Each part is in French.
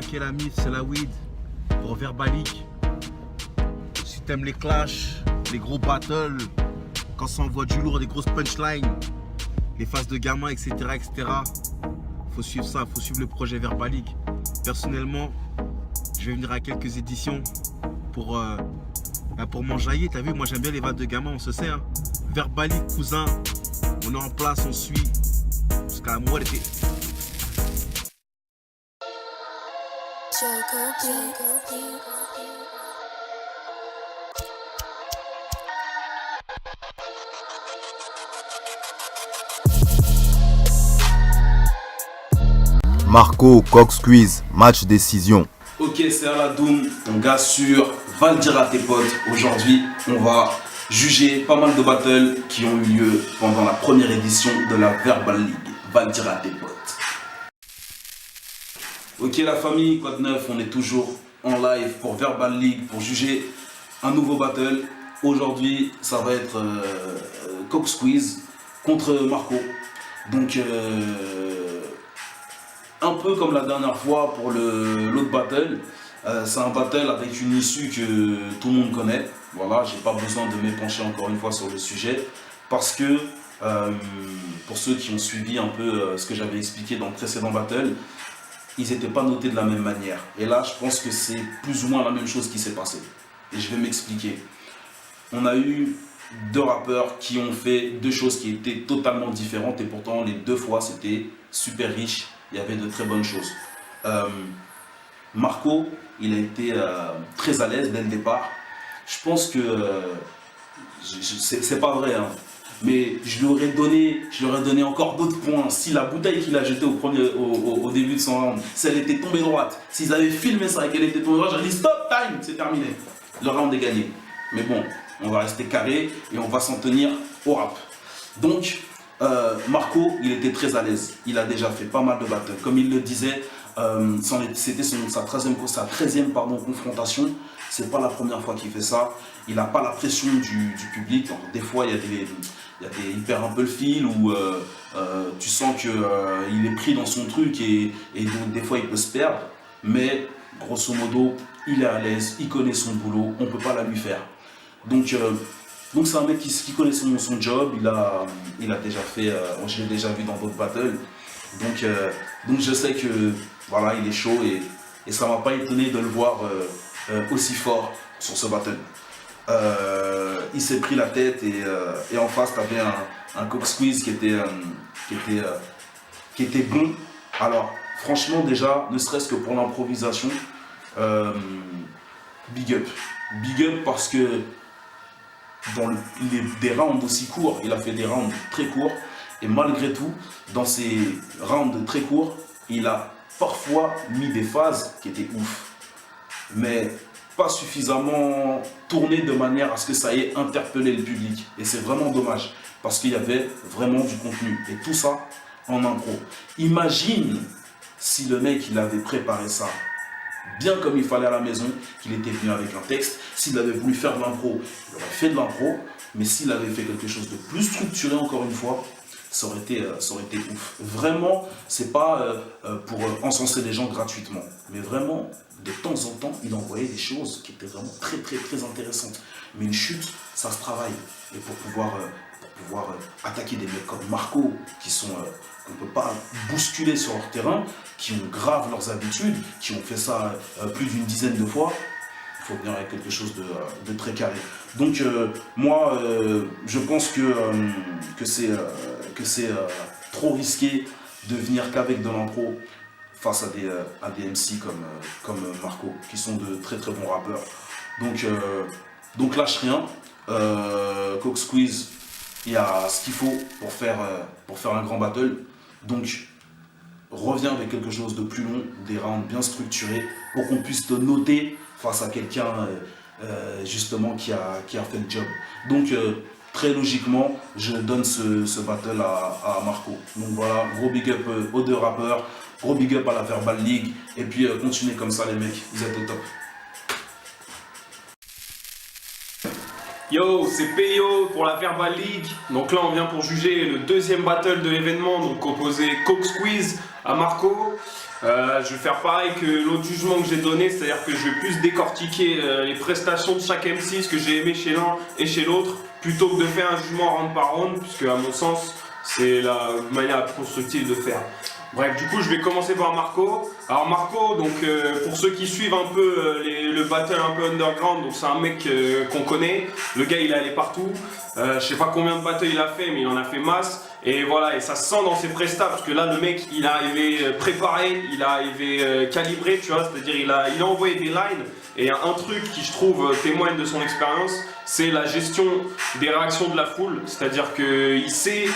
Ok la mif, c'est la weed pour Verbalic. Si t'aimes les clashs, les gros battles, quand ça envoie du lourd, des grosses punchlines, les phases de gamin, etc., etc. Faut suivre ça, faut suivre le projet Verbalic. Personnellement, je vais venir à quelques éditions pour m'enjailler. T'as vu, moi j'aime bien les vannes de gamin, on se sait. Hein. Verbalic, cousin, on est en place, on suit jusqu'à la muerte. Marco, Coq Squeeze, match décision. Ok, c'est Aladoum, ton gars sûr, va le dire à tes potes. Aujourd'hui, on va juger pas mal de battles qui ont eu lieu pendant la première édition de la Verbal League. Va le dire à tes potes. Ok la famille, quoi de neuf, on est toujours en live pour Verbal League pour juger un nouveau battle. Aujourd'hui, ça va être Coq Squeeze contre Marco. Donc, un peu comme la dernière fois pour l'autre battle, c'est un battle avec une issue que tout le monde connaît. Voilà, j'ai pas besoin de m'épancher encore une fois sur le sujet parce que pour ceux qui ont suivi un peu ce que j'avais expliqué dans le précédent battle, ils n'étaient pas notés de la même manière. Et là, je pense que c'est plus ou moins la même chose qui s'est passé. Et je vais m'expliquer. On a eu deux rappeurs qui ont fait deux choses qui étaient totalement différentes et pourtant les deux fois c'était super riche, il y avait de très bonnes choses. Marco, il a été très à l'aise dès le départ. Je pense que c'est pas vrai, hein, mais je lui aurais donné encore d'autres points. Si la bouteille qu'il a jetée au début de son round, si elle était tombée droite, s'ils avaient filmé ça et qu'elle était tombée droite, j'aurais dit stop time, c'est terminé. Le round est gagné. Mais bon, on va rester carré et on va s'en tenir au rap. Donc, Marco, il était très à l'aise. Il a déjà fait pas mal de battles. Comme il le disait, c'était sa 13e confrontation. C'est pas la première fois qu'il fait ça. Il n'a pas la pression du public. Alors, des fois, il perd un peu le fil ou tu sens qu'il est pris dans son truc et donc des fois il peut se perdre. Mais grosso modo, il est à l'aise, il connaît son boulot, on ne peut pas la lui faire. Donc c'est un mec qui connaît son job, il a déjà fait, je l'ai déjà vu dans d'autres battles. Donc je sais que voilà, il est chaud et ça ne m'a pas étonné de le voir aussi fort sur ce battle. Il s'est pris la tête et en face tu avais un Coq Squeeze qui était bon. Alors franchement déjà, ne serait-ce que pour l'improvisation, big up. Big up parce que dans des rounds aussi courts, il a fait des rounds très courts et malgré tout, dans ces rounds très courts, il a parfois mis des phases qui étaient ouf, mais pas suffisamment tournées de manière à ce que ça ait interpellé le public. Et c'est vraiment dommage parce qu'il y avait vraiment du contenu et tout ça en impro. Imagine si le mec il avait préparé ça bien comme il fallait à la maison, qu'il était venu avec un texte. S'il avait voulu faire de l'impro, il aurait fait de l'impro. Mais s'il avait fait quelque chose de plus structuré, encore une fois, ça aurait été ouf. Vraiment, c'est pas pour encenser les gens gratuitement. Mais vraiment, de temps en temps, il envoyait des choses qui étaient vraiment très, très, très intéressantes. Mais une chute, ça se travaille. Et pour pouvoir attaquer des mecs comme Marco, qu'on ne peut pas bousculer sur leur terrain, qui ont grave leurs habitudes, qui ont fait ça plus d'une dizaine de fois, il faut venir avec quelque chose de très carré. Donc moi, je pense que c'est trop risqué de venir qu'avec de l'impro face à des MC comme Marco, qui sont de très très bons rappeurs. Donc lâche rien, Coq Squeeze, il y a ce qu'il faut pour faire un grand battle. Donc, reviens avec quelque chose de plus long, des rounds bien structurés, pour qu'on puisse te noter face à quelqu'un justement qui a fait le job. Donc, très logiquement, je donne ce battle à Marco. Donc voilà, gros big up aux deux rappeurs, gros big up à la Verbal League, et puis continuez comme ça les mecs, vous êtes au top. Yo, c'est Peyo pour la Verbal League. Donc là, on vient pour juger le deuxième battle de l'événement, donc composé Coq Squeeze à Marco. Je vais faire pareil que l'autre jugement que j'ai donné, c'est-à-dire que je vais plus décortiquer les prestations de chaque MC, ce que j'ai aimé chez l'un et chez l'autre, plutôt que de faire un jugement round par round, puisque à mon sens, c'est la manière la plus constructive de faire. Bref, du coup, je vais commencer par Marco. Alors Marco, donc pour ceux qui suivent un peu le battle un peu underground, donc c'est un mec qu'on connaît. Le gars, il est allé partout. Je sais pas combien de battles il a fait, mais il en a fait masse. Et voilà, et ça se sent dans ses prestats, parce que là, le mec, il est arrivé préparé, il est arrivé calibré, tu vois. C'est-à-dire, il a envoyé des lines. Et un truc qui, je trouve, témoigne de son expérience, c'est la gestion des réactions de la foule. C'est-à-dire qu'il sait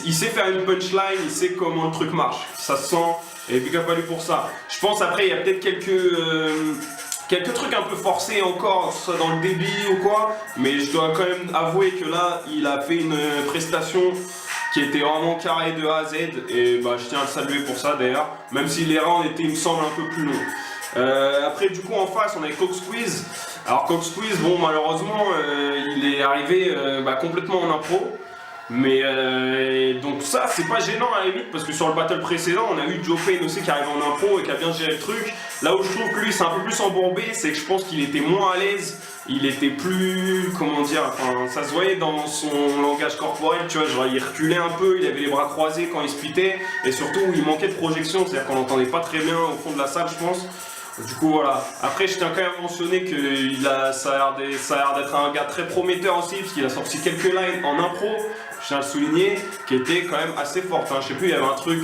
il sait faire une punchline, il sait comment le truc marche. Ça se sent, et big up à lui pour ça. Je pense après, il y a peut-être quelques trucs un peu forcés encore, soit dans le débit ou quoi, mais je dois quand même avouer que là, il a fait une prestation qui était vraiment carrée de A à Z, et bah, je tiens à le saluer pour ça d'ailleurs, même si les rounds étaient, il me semble, un peu plus longs. Après, du coup, en face, on avait Coq Squeeze. Alors, Coq Squeeze, bon, malheureusement, il est arrivé complètement en impro. Mais donc ça c'est pas gênant à la limite, parce que sur le battle précédent on a eu Joe Payne aussi qui arrive en impro et qui a bien géré le truc. Là où je trouve que lui c'est un peu plus embourbé, c'est que je pense qu'il était moins à l'aise, il était plus, comment dire, ça se voyait dans son langage corporel, tu vois, genre il reculait un peu, il avait les bras croisés quand il spitait, et surtout il manquait de projection, c'est-à-dire qu'on l'entendait pas très bien au fond de la salle je pense. Du coup voilà, après je tiens quand même à mentionner que ça a l'air d'être un gars très prometteur aussi, parce qu'il a sorti quelques lines en impro, je tiens à le souligner, qui était quand même assez forte, hein. Je sais plus, il y avait un truc,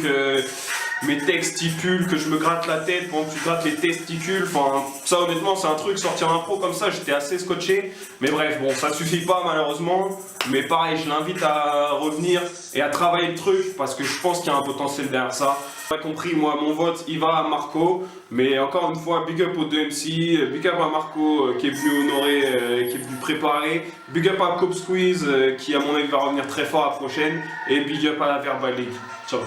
mes testicules, que je me gratte la tête pendant que tu grattes les testicules, enfin ça honnêtement c'est un truc, sortir en impro comme ça, j'étais assez scotché, mais bref, bon ça suffit pas malheureusement, mais pareil, je l'invite à revenir et à travailler le truc, parce que je pense qu'il y a un potentiel derrière ça. Pas compris, moi mon vote il va à Marco, mais encore une fois big up aux deux MC, big up à Marco qui est venu honorer, qui est venu préparer, big up à Coq Squeeze qui à mon avis va revenir très fort à la prochaine, et big up à la Verbal League. Ciao.